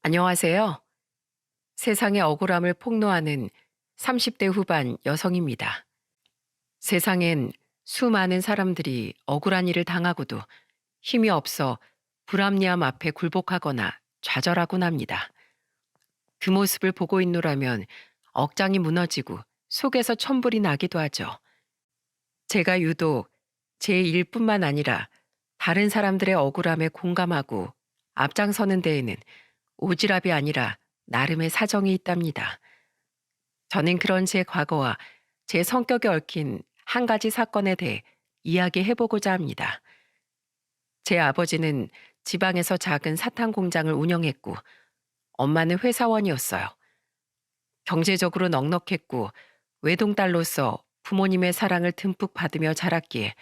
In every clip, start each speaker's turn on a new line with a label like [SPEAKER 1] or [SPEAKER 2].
[SPEAKER 1] 안녕하세요. 세상의 억울함을 폭로하는 30대 후반 여성입니다. 세상엔 수많은 사람들이 억울한 일을 당하고도 힘이 없어 불합리함 앞에 굴복하거나 좌절하곤 합니다. 그 모습을 보고 있노라면 억장이 무너지고 속에서 천불이 나기도 하죠. 제가 유독 제 일뿐만 아니라 다른 사람들의 억울함에 공감하고 앞장서는 데에는 오지랖이 아니라 나름의 사정이 있답니다. 저는 그런 제 과거와 제 성격에 얽힌 한 가지 사건에 대해 이야기해보고자 합니다. 제 아버지는 지방에서 작은 사탕 공장을 운영했고, 엄마는 회사원이었어요. 경제적으로 넉넉했고, 외동딸로서 부모님의 사랑을 듬뿍 받으며 자랐기에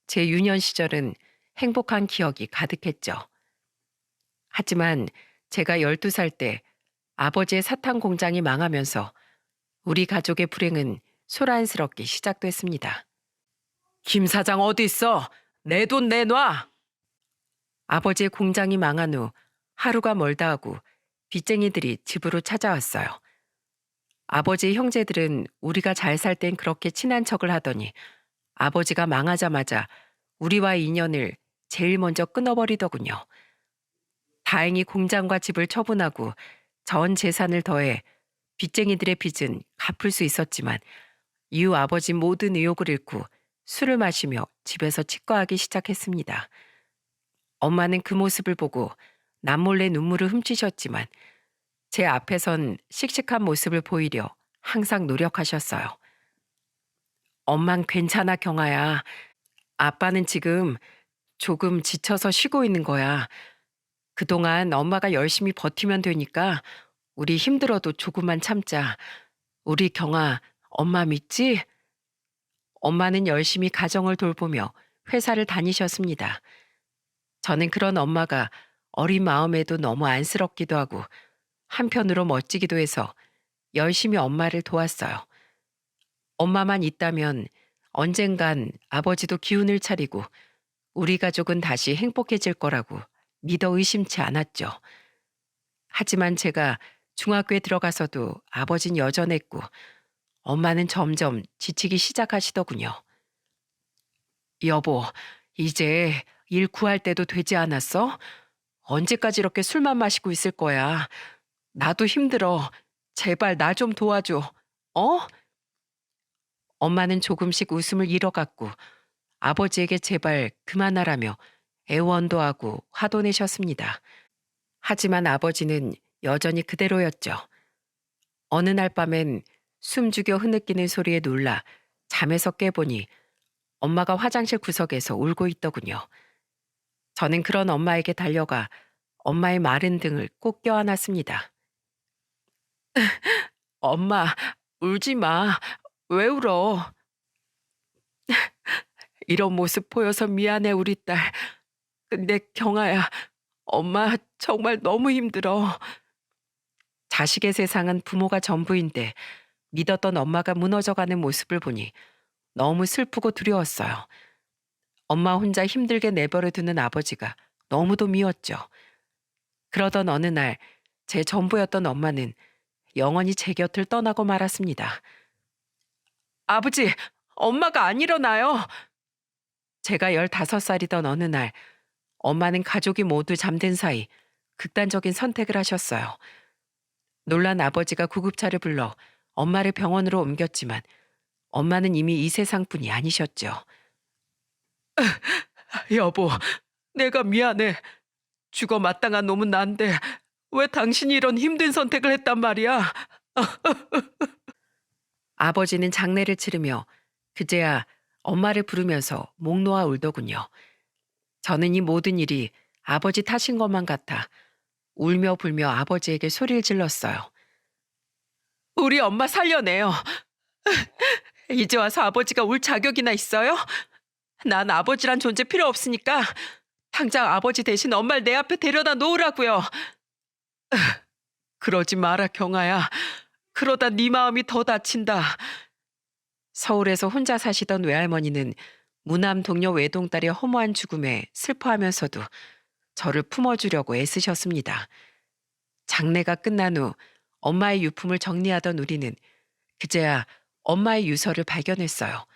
[SPEAKER 1] 제 유년 시절은 행복한 기억이 가득했죠. 하지만 제가 12살 때 아버지의 사탕 공장이 망하면서 우리 가족의 불행은 소란스럽게 시작됐습니다. 김 사장 어디 있어? 내 돈 내놔! 아버지의 공장이 망한 후 하루가 멀다 하고 빚쟁이들이 집으로 찾아왔어요. 아버지의 형제들은 우리가 잘 살 땐 그렇게 친한 척을 하더니 아버지가 망하자마자 우리와의 인연을 제일 먼저 끊어버리더군요. 다행히 공장과 집을 처분하고 전 재산을 더해 빚쟁이들의 빚은 갚을 수 있었지만 이후 아버지 모든 의욕을 잃고 술을 마시며 집에서 치과하기 시작했습니다. 엄마는 그 모습을 보고 남몰래 눈물을 훔치셨지만 제 앞에선 씩씩한 모습을 보이려 항상 노력하셨어요. 엄만 괜찮아, 경아야. 아빠는 지금 조금 지쳐서 쉬고 있는 거야. 그동안 엄마가 열심히 버티면 되니까 우리 힘들어도 조금만 참자. 우리 경아, 엄마 믿지? 엄마는 열심히 가정을 돌보며 회사를 다니셨습니다. 저는 그런 엄마가 어린 마음에도 너무 안쓰럽기도 하고 한편으로 멋지기도 해서 열심히 엄마를 도왔어요. 엄마만 있다면 언젠간 아버지도 기운을 차리고 우리 가족은 다시 행복해질 거라고 믿어 의심치 않았죠. 하지만 제가 중학교에 들어가서도 아버진 여전했고 엄마는 점점 지치기 시작하시더군요. 여보, 이제 일 구할 때도 되지 않았어? 언제까지 이렇게 술만 마시고 있을 거야? 나도 힘들어. 제발 나 좀 도와줘. 어? 엄마는 조금씩 웃음을 잃어갔고 아버지에게 제발 그만하라며 애원도 하고 화도 내셨습니다. 하지만 아버지는 여전히 그대로였죠. 어느 날 밤엔 숨죽여 흐느끼는 소리에 놀라 잠에서 깨보니 엄마가 화장실 구석에서 울고 있더군요. 저는 그런 엄마에게 달려가 엄마의 마른 등을 꼭 껴안았습니다. 엄마, 울지 마. 왜 울어? 이런 모습 보여서 미안해, 우리 딸. 근데 경아야, 엄마 정말 너무 힘들어. 자식의 세상은 부모가 전부인데 믿었던 엄마가 무너져가는 모습을 보니 너무 슬프고 두려웠어요. 엄마 혼자 힘들게 내버려 두는 아버지가 너무도 미웠죠. 그러던 어느 날 제 전부였던 엄마는 영원히 제 곁을 떠나고 말았습니다. 아버지, 엄마가 안 일어나요. 제가 15살이던 어느 날 엄마는 가족이 모두 잠든 사이 극단적인 선택을 하셨어요. 놀란 아버지가 구급차를 불러 엄마를 병원으로 옮겼지만 엄마는 이미 이 세상뿐이 아니셨죠. 여보, 내가 미안해. 죽어 마땅한 놈은 난데 왜 당신이 이런 힘든 선택을 했단 말이야? 아버지는 장례를 치르며 그제야 엄마를 부르면서 목 놓아 울더군요. 저는 이 모든 일이 아버지 탓인 것만 같아 울며 불며 아버지에게 소리를 질렀어요. 우리 엄마 살려내요. 이제 와서 아버지가 울 자격이나 있어요? 난 아버지란 존재 필요 없으니까 당장 아버지 대신 엄마를 내 앞에 데려다 놓으라고요. 그러지 마라, 경아야. 그러다 네 마음이 더 다친다. 서울에서 혼자 사시던 외할머니는 무남 동료 외동딸의 허무한 죽음에 슬퍼하면서도 저를 품어주려고 애쓰셨습니다. 장례가 끝난 후 엄마의 유품을 정리하던 우리는 그제야 엄마의 유서를 발견했어요.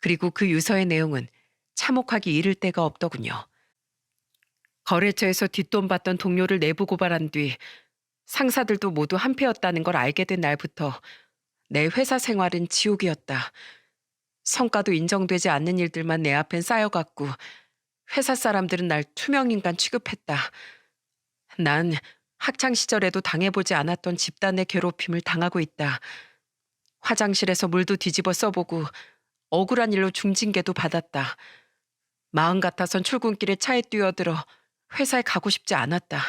[SPEAKER 1] 그리고 그 유서의 내용은 참혹하기 이를 데가 없더군요. 거래처에서 뒷돈 받던 동료를 내부 고발한 뒤 상사들도 모두 한패였다는 걸 알게 된 날부터 내 회사 생활은 지옥이었다. 성과도 인정되지 않는 일들만 내 앞엔 쌓여갔고 회사 사람들은 날 투명인간 취급했다. 난 학창 시절에도 당해보지 않았던 집단의 괴롭힘을 당하고 있다. 화장실에서 물도 뒤집어 써보고 억울한 일로 중징계도 받았다. 마음 같아선 출근길에 차에 뛰어들어 회사에 가고 싶지 않았다.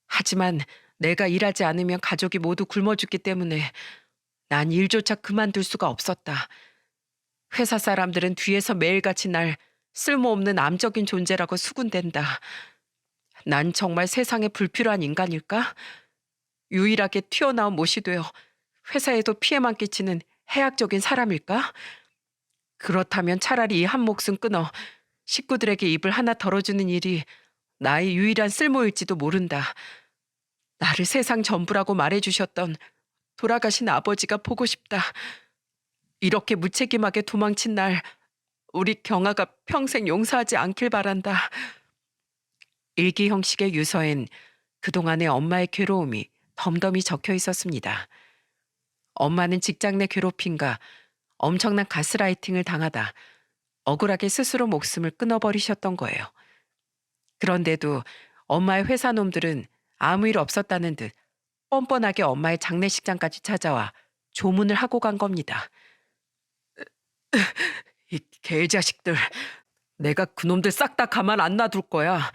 [SPEAKER 1] 하지만 내가 일하지 않으면 가족이 모두 굶어 죽기 때문에 난 일조차 그만둘 수가 없었다. 회사 사람들은 뒤에서 매일같이 날 쓸모없는 암적인 존재라고 수군댄다. 난 정말 세상에 불필요한 인간일까? 유일하게 튀어나온 못이 되어 회사에도 피해만 끼치는 해악적인 사람일까? 그렇다면 차라리 이 한 목숨 끊어 식구들에게 입을 하나 덜어주는 일이 나의 유일한 쓸모일지도 모른다. 나를 세상 전부라고 말해주셨던 돌아가신 아버지가 보고 싶다. 이렇게 무책임하게 도망친 날 우리 경아가 평생 용서하지 않길 바란다. 일기 형식의 유서엔 그동안의 엄마의 괴로움이 덤덤히 적혀 있었습니다. 엄마는 직장 내 괴롭힘과 엄청난 가스라이팅을 당하다 억울하게 스스로 목숨을 끊어버리셨던 거예요. 그런데도 엄마의 회사 놈들은 아무 일 없었다는 듯 뻔뻔하게 엄마의 장례식장까지 찾아와 조문을 하고 간 겁니다. 이 개자식들, 내가 그놈들 싹 다 가만 안 놔둘 거야.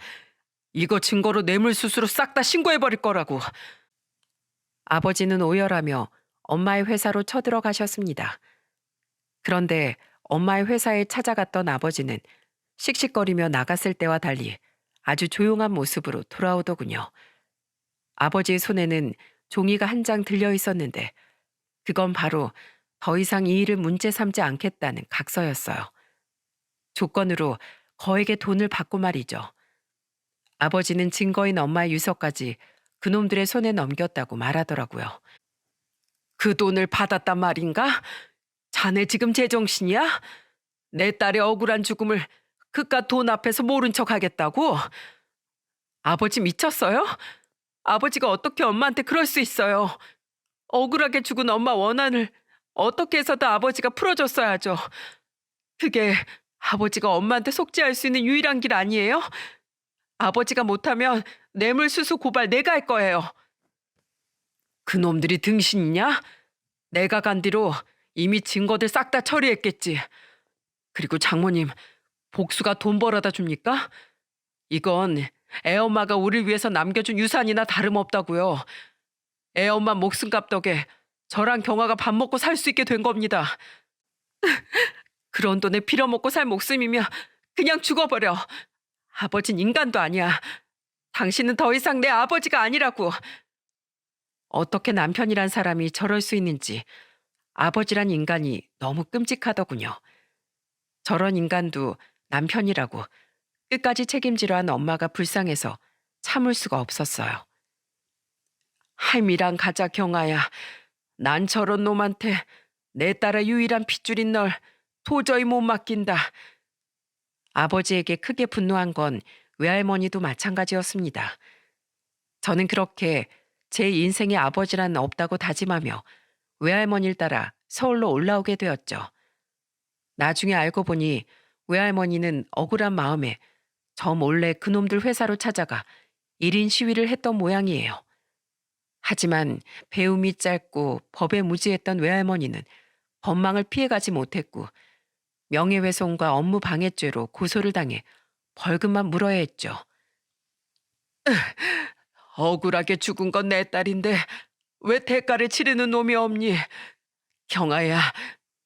[SPEAKER 1] 이거 증거로 뇌물수수로 싹 다 신고해버릴 거라고. 아버지는 오열하며 엄마의 회사로 쳐들어가셨습니다. 그런데 엄마의 회사에 찾아갔던 아버지는 씩씩거리며 나갔을 때와 달리 아주 조용한 모습으로 돌아오더군요. 아버지의 손에는 종이가 한 장 들려 있었는데 그건 바로 더 이상 이 일을 문제 삼지 않겠다는 각서였어요. 조건으로 거액의 돈을 받고 말이죠. 아버지는 증거인 엄마의 유서까지 그놈들의 손에 넘겼다고 말하더라고요. 그 돈을 받았단 말인가? 자네 지금 제정신이야? 내 딸의 억울한 죽음을 그깟 돈 앞에서 모른 척 하겠다고? 아버지 미쳤어요? 아버지가 어떻게 엄마한테 그럴 수 있어요? 억울하게 죽은 엄마 원한을 어떻게 해서든 아버지가 풀어줬어야죠. 그게 아버지가 엄마한테 속죄할 수 있는 유일한 길 아니에요? 아버지가 못하면 뇌물수수 고발 내가 할 거예요. 그놈들이 등신이냐? 내가 간 뒤로 이미 증거들 싹 다 처리했겠지. 그리고 장모님, 복수가 돈 벌어다 줍니까? 이건 애엄마가 우리를 위해서 남겨준 유산이나 다름없다고요. 애엄마 목숨값 덕에 저랑 경아가 밥 먹고 살 수 있게 된 겁니다. 그런 돈에 빌어먹고 살 목숨이면 그냥 죽어버려. 아버진 인간도 아니야. 당신은 더 이상 내 아버지가 아니라고. 어떻게 남편이란 사람이 저럴 수 있는지 아버지란 인간이 너무 끔찍하더군요. 저런 인간도 남편이라고 끝까지 책임지려 한 엄마가 불쌍해서 참을 수가 없었어요. 할미랑 가자 경아야. 난 저런 놈한테 내 딸의 유일한 핏줄인 널 도저히 못 맡긴다. 아버지에게 크게 분노한 건 외할머니도 마찬가지였습니다. 저는 그렇게 제 인생의 아버지란 없다고 다짐하며 외할머니를 따라 서울로 올라오게 되었죠. 나중에 알고 보니 외할머니는 억울한 마음에 저 몰래 그놈들 회사로 찾아가 1인 시위를 했던 모양이에요. 하지만 배움이 짧고 법에 무지했던 외할머니는 법망을 피해가지 못했고 명예훼손과 업무방해죄로 고소를 당해 벌금만 물어야 했죠. 억울하게 죽은 건 내 딸인데 왜 대가를 치르는 놈이 없니? 경아야,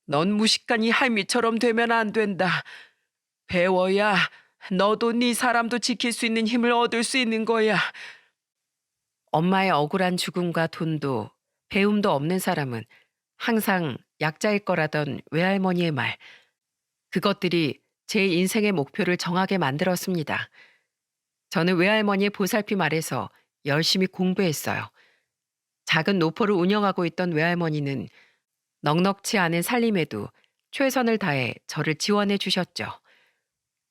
[SPEAKER 1] 넌 무식한 이 할미처럼 되면 안 된다. 배워야 너도 네 사람도 지킬 수 있는 힘을 얻을 수 있는 거야. 엄마의 억울한 죽음과 돈도 배움도 없는 사람은 항상 약자일 거라던 외할머니의 말. 그것들이 제 인생의 목표를 정하게 만들었습니다. 저는 외할머니의 보살핌 아래서 열심히 공부했어요. 작은 노포를 운영하고 있던 외할머니는 넉넉치 않은 살림에도 최선을 다해 저를 지원해 주셨죠.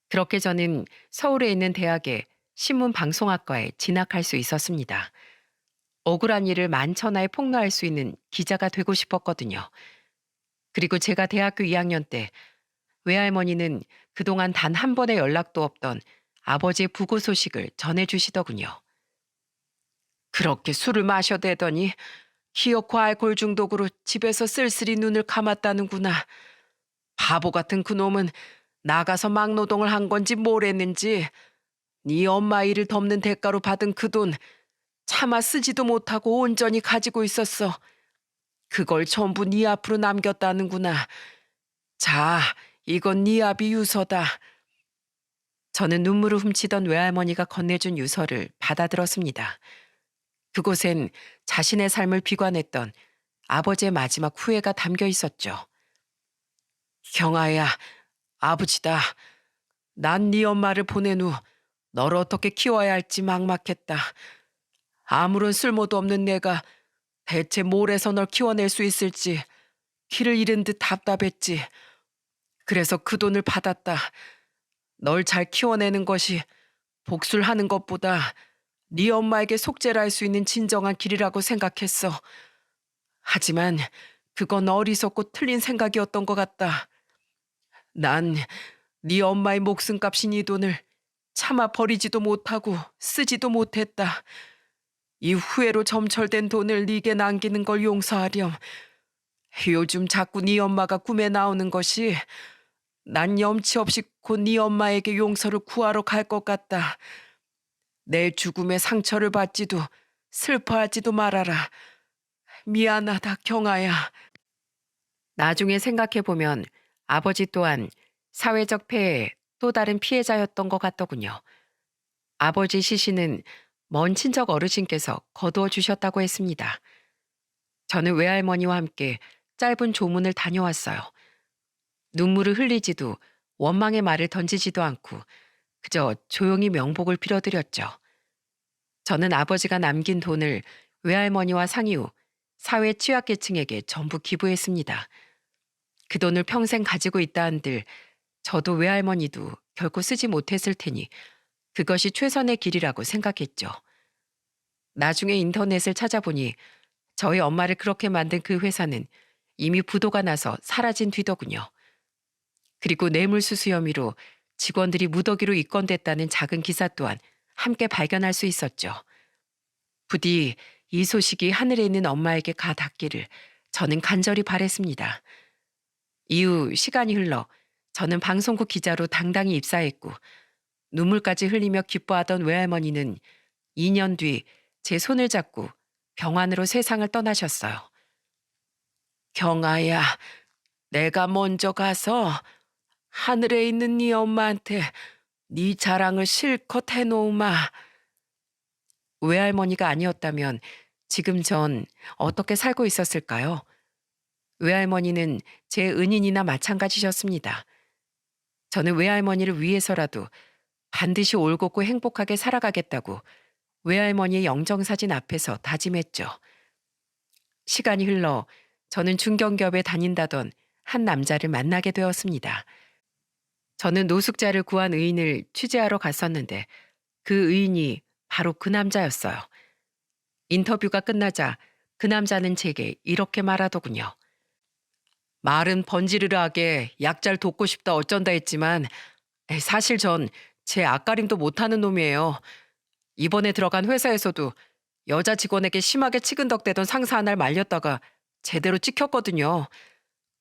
[SPEAKER 1] 그렇게 저는 서울에 있는 대학의 신문방송학과에 진학할 수 있었습니다. 억울한 일을 만천하에 폭로할 수 있는 기자가 되고 싶었거든요. 그리고 제가 대학교 2학년 때 외할머니는 그동안 단 한 번의 연락도 없던 아버지의 부고 소식을 전해주시더군요. 그렇게 술을 마셔대더니 기어코 알코올 중독으로 집에서 쓸쓸히 눈을 감았다는구나. 바보 같은 그놈은 나가서 막노동을 한 건지 뭘 했는지 네 엄마 일을 덮는 대가로 받은 그 돈 차마 쓰지도 못하고 온전히 가지고 있었어. 그걸 전부 네 앞으로 남겼다는구나. 자, 이건 네 아비 유서다. 저는 눈물을 훔치던 외할머니가 건네준 유서를 받아들었습니다. 그곳엔 자신의 삶을 비관했던 아버지의 마지막 후회가 담겨 있었죠. 경아야, 아버지다. 난 네 엄마를 보낸 후 너를 어떻게 키워야 할지 막막했다. 아무런 쓸모도 없는 내가 대체 뭘 해서 널 키워낼 수 있을지 길을 잃은 듯 답답했지. 그래서 그 돈을 받았다. 널 잘 키워내는 것이 복수를 하는 것보다 네 엄마에게 속죄를 할 수 있는 진정한 길이라고 생각했어. 하지만 그건 어리석고 틀린 생각이었던 것 같다. 난 네 엄마의 목숨값인 이 돈을 차마 버리지도 못하고 쓰지도 못했다. 이 후회로 점철된 돈을 네게 남기는 걸 용서하렴. 요즘 자꾸 네 엄마가 꿈에 나오는 것이 난 염치 없이 곧 네 엄마에게 용서를 구하러 갈 것 같다. 내 죽음에 상처를 받지도 슬퍼하지도 말아라. 미안하다, 경아야. 나중에 생각해보면 아버지 또한 사회적 폐해의 또 다른 피해자였던 것 같더군요. 아버지 시신은 먼 친척 어르신께서 거두어 주셨다고 했습니다. 저는 외할머니와 함께 짧은 조문을 다녀왔어요. 눈물을 흘리지도 원망의 말을 던지지도 않고 그저 조용히 명복을 빌어드렸죠. 저는 아버지가 남긴 돈을 외할머니와 상의 후 사회 취약계층에게 전부 기부했습니다. 그 돈을 평생 가지고 있다 한들 저도 외할머니도 결코 쓰지 못했을 테니 그것이 최선의 길이라고 생각했죠. 나중에 인터넷을 찾아보니 저희 엄마를 그렇게 만든 그 회사는 이미 부도가 나서 사라진 뒤더군요. 그리고 뇌물수수 혐의로 직원들이 무더기로 입건됐다는 작은 기사 또한 함께 발견할 수 있었죠. 부디 이 소식이 하늘에 있는 엄마에게 가 닿기를 저는 간절히 바랬습니다. 이후 시간이 흘러 저는 방송국 기자로 당당히 입사했고 눈물까지 흘리며 기뻐하던 외할머니는 2년 뒤 제 손을 잡고 병환으로 세상을 떠나셨어요. 경아야, 내가 먼저 가서 하늘에 있는 네 엄마한테 네 자랑을 실컷 해놓으마. 외할머니가 아니었다면 지금 전 어떻게 살고 있었을까요? 외할머니는 제 은인이나 마찬가지셨습니다. 저는 외할머니를 위해서라도 반드시 올곧고 행복하게 살아가겠다고 외할머니의 영정사진 앞에서 다짐했죠. 시간이 흘러 저는 중견기업에 다닌다던 한 남자를 만나게 되었습니다. 저는 노숙자를 구한 의인을 취재하러 갔었는데 그 의인이 바로 그 남자였어요. 인터뷰가 끝나자 그 남자는 제게 이렇게 말하더군요. 말은 번지르르하게 약잘 돕고 싶다 어쩐다 했지만 사실 전 제 앞가림도 못하는 놈이에요. 이번에 들어간 회사에서도 여자 직원에게 심하게 치근덕대던 상사 하나를 말렸다가 제대로 찍혔거든요.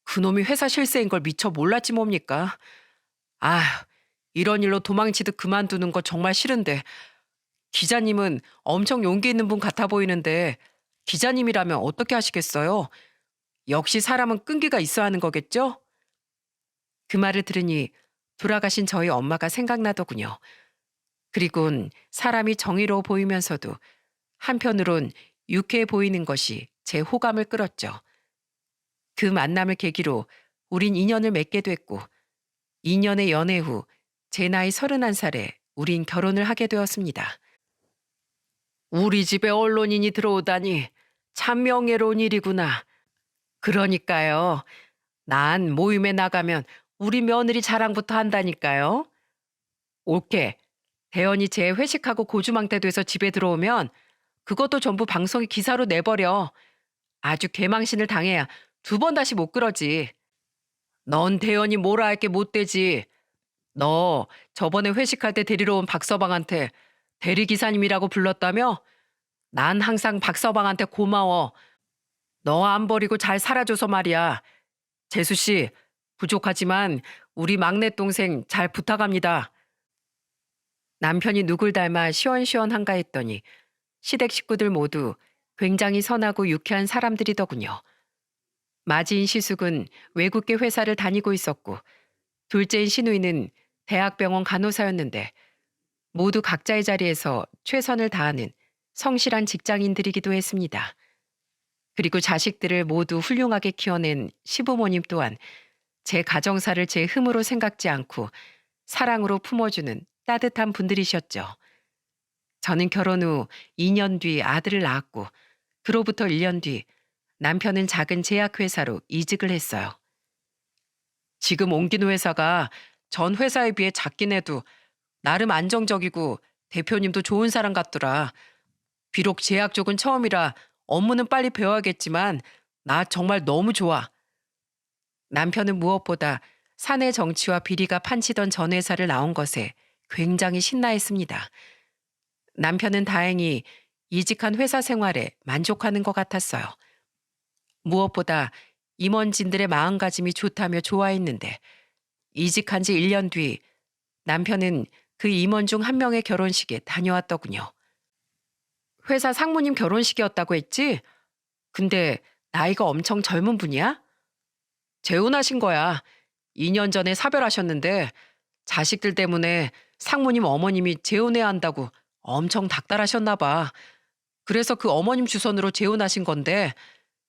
[SPEAKER 1] 그놈이 회사 실세인 걸 미처 몰랐지 뭡니까? 아, 이런 일로 도망치듯 그만두는 거 정말 싫은데 기자님은 엄청 용기 있는 분 같아 보이는데 기자님이라면 어떻게 하시겠어요? 역시 사람은 끈기가 있어야 하는 거겠죠? 그 말을 들으니 돌아가신 저희 엄마가 생각나더군요. 그리곤 사람이 정의로워 보이면서도 한편으론 유쾌해 보이는 것이 제 호감을 끌었죠. 그 만남을 계기로 우린 인연을 맺게 됐고 2년의 연애 후 제 나이 31살에 우린 결혼을 하게 되었습니다. 우리 집에 언론인이 들어오다니 참 명예로운 일이구나. 그러니까요. 난 모임에 나가면 우리 며느리 자랑부터 한다니까요. 옳게 대현이 제 회식하고 고주망태 돼서 집에 들어오면 그것도 전부 방송에 기사로 내버려. 아주 개망신을 당해야 두 번 다시 못 그러지. 넌 대현이 뭐라 할 게 못 되지. 너 저번에 회식할 때 데리러 온 박서방한테 대리기사님이라고 불렀다며? 난 항상 박서방한테 고마워. 너 안 버리고 잘 살아줘서 말이야. 재수 씨, 부족하지만 우리 막내 동생 잘 부탁합니다. 남편이 누굴 닮아 시원시원한가 했더니 시댁 식구들 모두 굉장히 선하고 유쾌한 사람들이더군요. 마지인 시숙은 외국계 회사를 다니고 있었고 둘째인 시누이는 대학병원 간호사였는데 모두 각자의 자리에서 최선을 다하는 성실한 직장인들이기도 했습니다. 그리고 자식들을 모두 훌륭하게 키워낸 시부모님 또한 제 가정사를 제 흠으로 생각지 않고 사랑으로 품어주는 따뜻한 분들이셨죠. 저는 결혼 후 2년 뒤 아들을 낳았고 그로부터 1년 뒤 남편은 작은 제약회사로 이직을 했어요. 지금 옮긴 회사가 전 회사에 비해 작긴 해도 나름 안정적이고 대표님도 좋은 사람 같더라. 비록 제약 쪽은 처음이라 업무는 빨리 배워야겠지만 나 정말 너무 좋아. 남편은 무엇보다 사내 정치와 비리가 판치던 전 회사를 나온 것에 굉장히 신나했습니다. 남편은 다행히 이직한 회사 생활에 만족하는 것 같았어요. 무엇보다 임원진들의 마음가짐이 좋다며 좋아했는데 이직한 지 1년 뒤 남편은 그 임원 중 한 명의 결혼식에 다녀왔더군요. 회사 상무님 결혼식이었다고 했지? 근데 나이가 엄청 젊은 분이야? 재혼하신 거야. 2년 전에 사별하셨는데 자식들 때문에 상무님 어머님이 재혼해야 한다고 엄청 닥달하셨나 봐. 그래서 그 어머님 주선으로 재혼하신 건데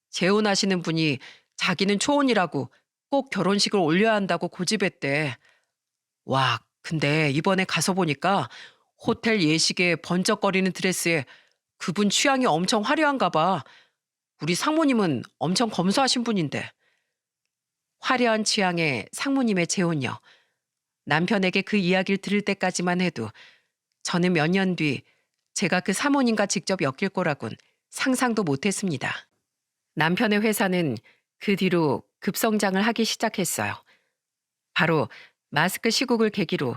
[SPEAKER 1] 재혼하시는 분이 자기는 초혼이라고 꼭 결혼식을 올려야 한다고 고집했대. 와, 근데 이번에 가서 보니까 호텔 예식에 번쩍거리는 드레스에 그분 취향이 엄청 화려한가 봐. 우리 상무님은 엄청 검소하신 분인데. 화려한 취향의 상무님의 재혼요. 남편에게 그 이야기를 들을 때까지만 해도 저는 몇 년 뒤 제가 그 사모님과 직접 엮일 거라곤 상상도 못했습니다. 남편의 회사는 그 뒤로 급성장을 하기 시작했어요. 바로 마스크 시국을 계기로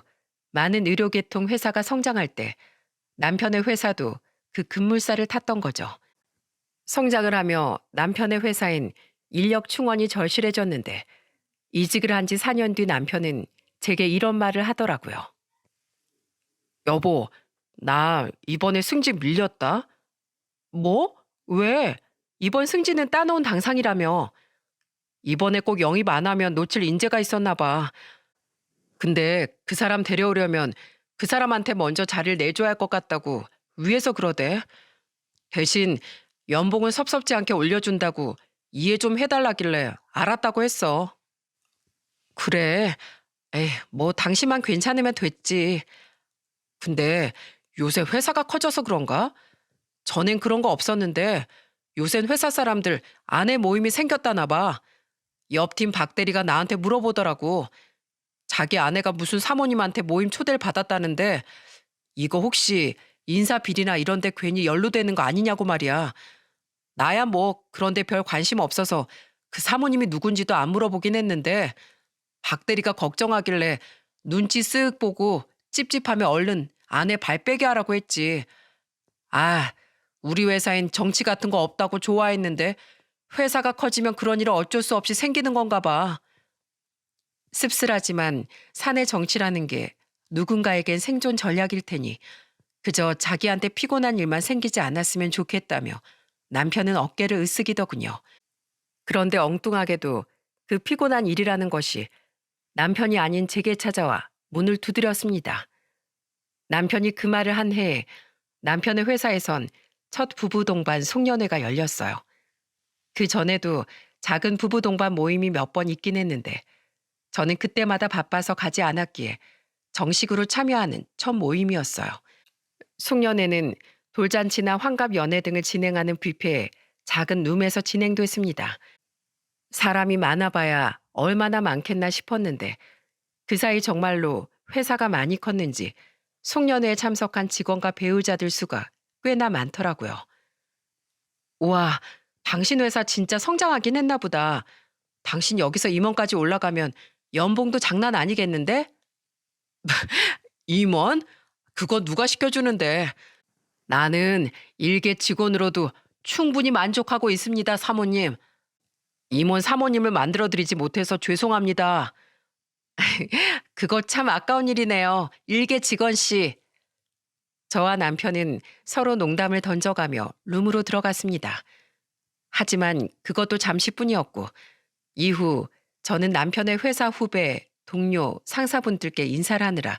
[SPEAKER 1] 많은 의료계통 회사가 성장할 때 남편의 회사도 그 급물살을 탔던 거죠. 성장을 하며 남편의 회사엔 인력 충원이 절실해졌는데 이직을 한 지 4년 뒤 남편은 제게 이런 말을 하더라고요. 여보, 나 이번에 승진 밀렸다. 뭐? 왜? 이번 승진은 따놓은 당상이라며. 이번에 꼭 영입 안 하면 놓칠 인재가 있었나 봐. 근데 그 사람 데려오려면 그 사람한테 먼저 자리를 내줘야 할 것 같다고 위에서 그러대. 대신 연봉은 섭섭지 않게 올려준다고 이해 좀 해달라길래 알았다고 했어. 그래. 에이, 뭐 당신만 괜찮으면 됐지. 근데 요새 회사가 커져서 그런가? 전엔 그런 거 없었는데 요샌 회사 사람들 아내 모임이 생겼다나 봐. 옆팀 박 대리가 나한테 물어보더라고. 자기 아내가 무슨 사모님한테 모임 초대를 받았다는데 이거 혹시 인사 비리나 이런 데 괜히 연루되는 거 아니냐고 말이야. 나야 뭐 그런데 별 관심 없어서 그 사모님이 누군지도 안 물어보긴 했는데 박 대리가 걱정하길래 눈치 쓱 보고 찝찝하면 얼른 아내 발 빼게 하라고 했지. 아, 우리 회사엔 정치 같은 거 없다고 좋아했는데 회사가 커지면 그런 일은 어쩔 수 없이 생기는 건가 봐. 씁쓸하지만 사내 정치라는 게 누군가에겐 생존 전략일 테니 그저 자기한테 피곤한 일만 생기지 않았으면 좋겠다며 남편은 어깨를 으쓱이더군요. 그런데 엉뚱하게도 그 피곤한 일이라는 것이 남편이 아닌 제게 찾아와 문을 두드렸습니다. 남편이 그 말을 한 해에 남편의 회사에선 첫 부부 동반 송년회가 열렸어요. 그 전에도 작은 부부 동반 모임이 몇 번 있긴 했는데 저는 그때마다 바빠서 가지 않았기에 정식으로 참여하는 첫 모임이었어요. 송년회는 돌잔치나 환갑 연회 등을 진행하는 뷔페에 작은 룸에서 진행됐습니다. 사람이 많아봐야 얼마나 많겠나 싶었는데 그 사이 정말로 회사가 많이 컸는지 송년회에 참석한 직원과 배우자들 수가 꽤나 많더라고요. 우와, 당신 회사 진짜 성장하긴 했나 보다. 당신 여기서 임원까지 올라가면 연봉도 장난 아니겠는데? 임원? 그거 누가 시켜주는데? 나는 일개 직원으로도 충분히 만족하고 있습니다, 사모님. 임원 사모님을 만들어드리지 못해서 죄송합니다. 그거 참 아까운 일이네요. 일개 직원 씨. 저와 남편은 서로 농담을 던져가며 룸으로 들어갔습니다. 하지만 그것도 잠시뿐이었고 이후 저는 남편의 회사 후배, 동료, 상사분들께 인사를 하느라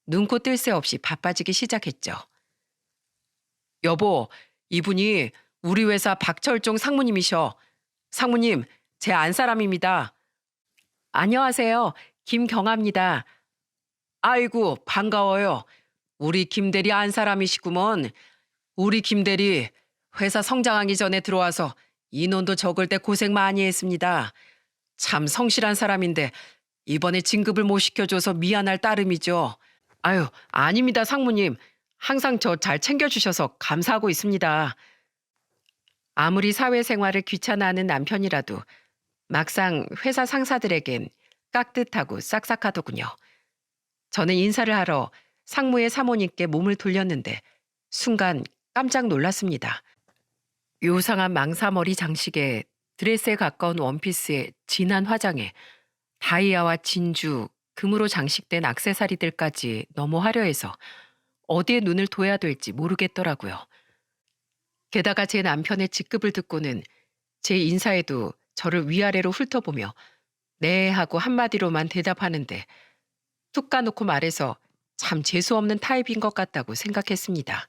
[SPEAKER 1] 눈코 뜰 새 없이 바빠지기 시작했죠. 여보, 이분이 우리 회사 박철종 상무님이셔. 상무님, 제 안사람입니다. 안녕하세요. 김경아입니다. 아이고, 반가워요. 우리 김대리 안사람이시구먼. 우리 김대리 회사 성장하기 전에 들어와서 인원도 적을 때 고생 많이 했습니다. 참 성실한 사람인데 이번에 진급을 못 시켜줘서 미안할 따름이죠. 아유, 아닙니다, 상무님. 항상 저 잘 챙겨주셔서 감사하고 있습니다. 아무리 사회생활을 귀찮아하는 남편이라도 막상 회사 상사들에겐 깍듯하고 싹싹하더군요. 저는 인사를 하러 상무의 사모님께 몸을 돌렸는데 순간 깜짝 놀랐습니다. 요상한 망사머리 장식에 드레스에 가까운 원피스에 진한 화장에 다이아와 진주, 금으로 장식된 액세서리들까지 너무 화려해서 어디에 눈을 둬야 될지 모르겠더라고요. 게다가 제 남편의 직급을 듣고는 제 인사에도 저를 위아래로 훑어보며 네 하고 한마디로만 대답하는데 툭 까놓고 말해서 참 재수없는 타입인 것 같다고 생각했습니다.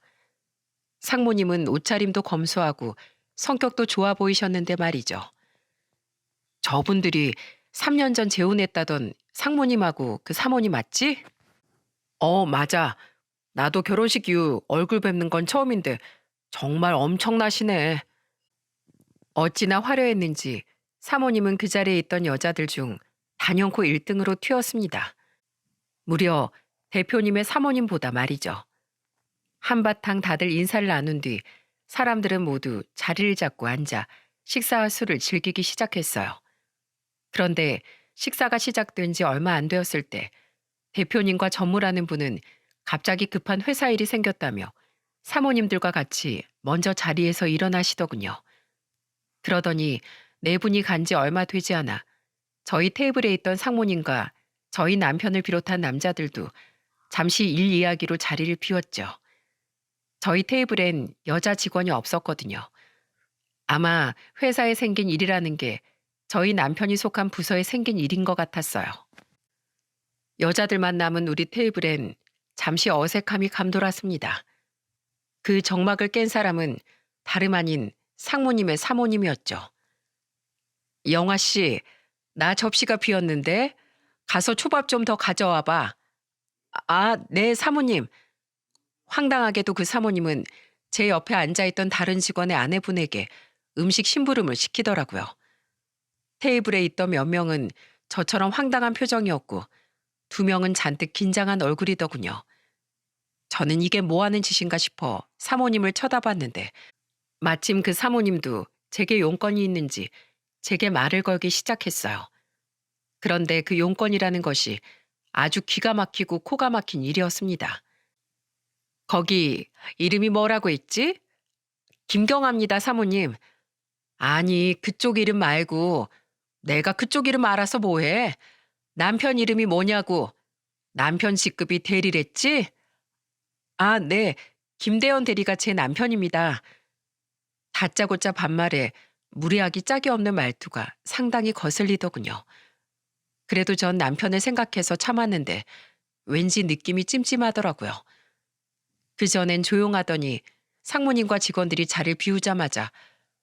[SPEAKER 1] 상무님은 옷차림도 검소하고 성격도 좋아 보이셨는데 말이죠. 저분들이 3년 전 재혼했다던 상무님하고 그 사모님 맞지? 맞아. 나도 결혼식 이후 얼굴 뵙는 건 처음인데 정말 엄청나시네. 어찌나 화려했는지 사모님은 그 자리에 있던 여자들 중 단연코 1등으로 튀었습니다. 무려 대표님의 사모님보다 말이죠. 한바탕 다들 인사를 나눈 뒤 사람들은 모두 자리를 잡고 앉아 식사와 술을 즐기기 시작했어요. 그런데 식사가 시작된 지 얼마 안 되었을 때 대표님과 전무라는 분은 갑자기 급한 회사 일이 생겼다며 사모님들과 같이 먼저 자리에서 일어나시더군요. 그러더니 네 분이 간 지 얼마 되지 않아 저희 테이블에 있던 상무님과 저희 남편을 비롯한 남자들도 잠시 일 이야기로 자리를 비웠죠. 저희 테이블엔 여자 직원이 없었거든요. 아마 회사에 생긴 일이라는 게 저희 남편이 속한 부서에 생긴 일인 것 같았어요. 여자들만 남은 우리 테이블엔 잠시 어색함이 감돌았습니다. 그 정막을 깬 사람은 다름 아닌 상무님의 사모님이었죠. 영아 씨, 나 접시가 비었는데 가서 초밥 좀 더 가져와 봐. 아, 네, 사모님. 황당하게도 그 사모님은 제 옆에 앉아있던 다른 직원의 아내분에게 음식 심부름을 시키더라고요. 테이블에 있던 몇 명은 저처럼 황당한 표정이었고 2명은 잔뜩 긴장한 얼굴이더군요. 저는 이게 뭐 하는 짓인가 싶어 사모님을 쳐다봤는데 마침 그 사모님도 제게 용건이 있는지 제게 말을 걸기 시작했어요. 그런데 그 용건이라는 것이 아주 기가 막히고 코가 막힌 일이었습니다. 거기 이름이 뭐라고 했지? 김경아입니다, 사모님. 아니, 그쪽 이름 말고 내가 그쪽 이름 알아서 뭐해? 남편 이름이 뭐냐고. 남편 직급이 대리랬지? 아, 네. 김대현 대리가 제 남편입니다. 다짜고짜 반말에 무례하기 짝이 없는 말투가 상당히 거슬리더군요. 그래도 전 남편을 생각해서 참았는데 왠지 느낌이 찜찜하더라고요. 그전엔 조용하더니 상무님과 직원들이 자리를 비우자마자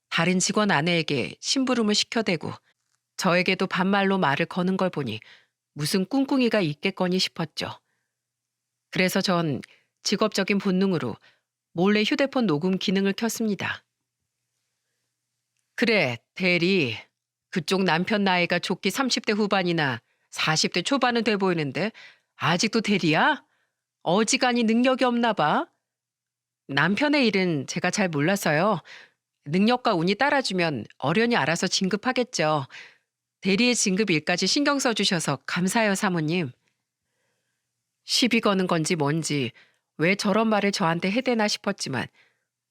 [SPEAKER 1] 다른 직원 아내에게 심부름을 시켜대고 저에게도 반말로 말을 거는 걸 보니 무슨 꿍꿍이가 있겠거니 싶었죠. 그래서 전 직업적인 본능으로 몰래 휴대폰 녹음 기능을 켰습니다. 그래, 대리. 그쪽 남편 나이가 좋기 30대 후반이나 40대 초반은 돼 보이는데 아직도 대리야? 어지간히 능력이 없나 봐. 남편의 일은 제가 잘 몰라서요. 능력과 운이 따라주면 어련히 알아서 진급하겠죠. 대리의 진급 일까지 신경 써주셔서 감사해요, 사모님. 시비 거는 건지 뭔지 왜 저런 말을 저한테 해대나 싶었지만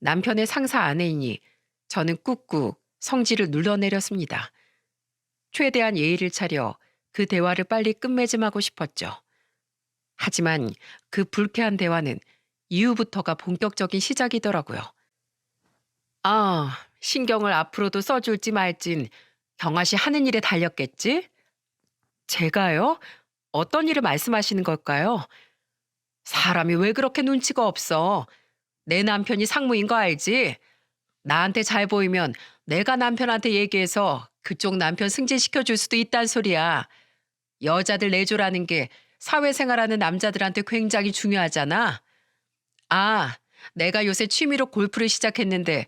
[SPEAKER 1] 남편의 상사 아내이니 저는 꾹꾹 성질을 눌러내렸습니다. 최대한 예의를 차려 그 대화를 빨리 끝맺음하고 싶었죠. 하지만 그 불쾌한 대화는 이후부터가 본격적인 시작이더라고요. 아, 신경을 앞으로도 써줄지 말진 경아 씨 하는 일에 달렸겠지? 제가요? 어떤 일을 말씀하시는 걸까요? 사람이 왜 그렇게 눈치가 없어? 내 남편이 상무인 거 알지? 나한테 잘 보이면 내가 남편한테 얘기해서 그쪽 남편 승진시켜 줄 수도 있단 소리야. 여자들 내조라는 게 사회생활하는 남자들한테 굉장히 중요하잖아. 아, 내가 요새 취미로 골프를 시작했는데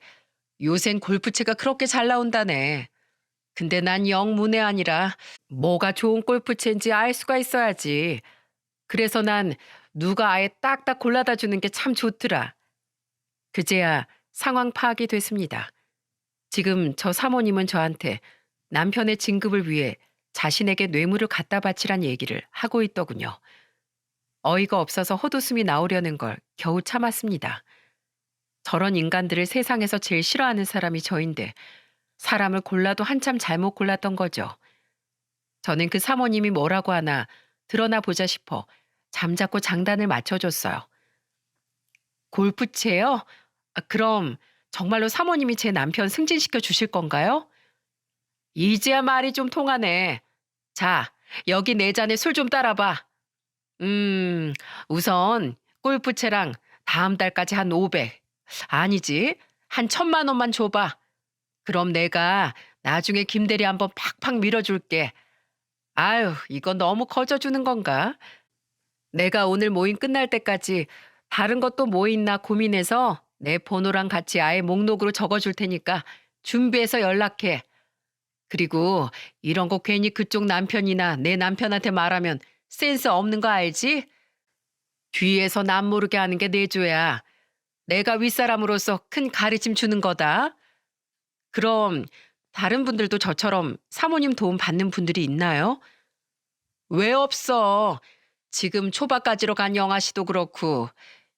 [SPEAKER 1] 요샌 골프채가 그렇게 잘 나온다네. 근데 난 영 문외한이라 뭐가 좋은 골프채인지 알 수가 있어야지. 그래서 난 누가 아예 딱딱 골라다 주는 게 참 좋더라. 그제야 상황 파악이 됐습니다. 지금 저 사모님은 저한테 남편의 진급을 위해 자신에게 뇌물을 갖다 바치란 얘기를 하고 있더군요. 어이가 없어서 헛웃음이 나오려는 걸 겨우 참았습니다. 저런 인간들을 세상에서 제일 싫어하는 사람이 저인데 사람을 골라도 한참 잘못 골랐던 거죠. 저는 그 사모님이 뭐라고 하나 드러나 보자 싶어 잠자코 장단을 맞춰줬어요. 골프채요? 아, 그럼 정말로 사모님이 제 남편 승진시켜 주실 건가요? 이제야 말이 좀 통하네. 자, 여기 내 잔에 술 좀 따라봐. 음, 우선 골프채랑 다음 달까지 한 500. 아니지, 한 1,000만 원만 줘봐. 그럼 내가 나중에 김대리 한번 팍팍 밀어줄게. 아유, 이거 너무 거저주는 건가? 내가 오늘 모임 끝날 때까지 다른 것도 뭐 있나 고민해서 내 번호랑 같이 아예 목록으로 적어줄 테니까 준비해서 연락해. 그리고 이런 거 괜히 그쪽 남편이나 내 남편한테 말하면 센스 없는 거 알지? 뒤에서 남 모르게 하는 게 내조야. 내가 윗사람으로서 큰 가르침 주는 거다. 그럼 다른 분들도 저처럼 사모님 도움 받는 분들이 있나요? 왜 없어? 지금 초밥가지로 간 영아 씨도 그렇고